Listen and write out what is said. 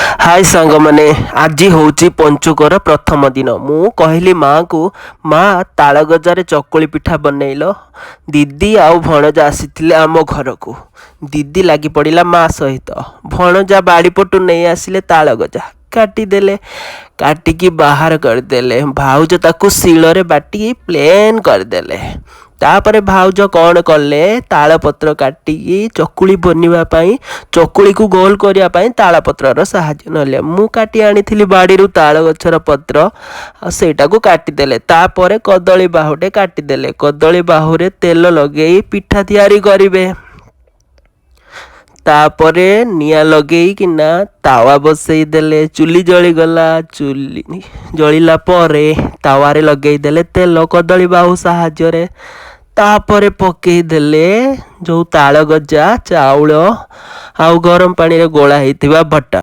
हाय सांग मैंने आज हूँ पंचुकर प्रथम दिन मु कहली माँ को माँ ताल गजार चकुली पिठा बनइल दीदी आउ भणजा आसी आम घर को दीदी लगी पड़ा माँ सहित भणजा बाड़ी पटू नहीं आसिले ताल गजा काटिदेले काटिकी बाहर करदेले भाउज ताकू शिଳରେ बाटी प्लेन करदेले तापर भाउज कौन कले ताल पत्र काटिकी चकुली बनवा चकुली को गोल करने ताल पत्र साहाय्य नले मु काटी आनी बाड़ी ताल गछर पत्र सेटा को काटिदेले तापर कदली बाहुटे काटिदेले कदली बाहुरे तेल लगे पिठा तैयारी करिवे तापरे निया लगे किना तावा बसई देले चुली जली गला चुली जलिला परे तावारे लगे देले तेल कदली बाहु साहाय्य तापरे पकई देले जो ताल गजा चाउल आउ गरम पानी रे गोला हेतिबा भट्टा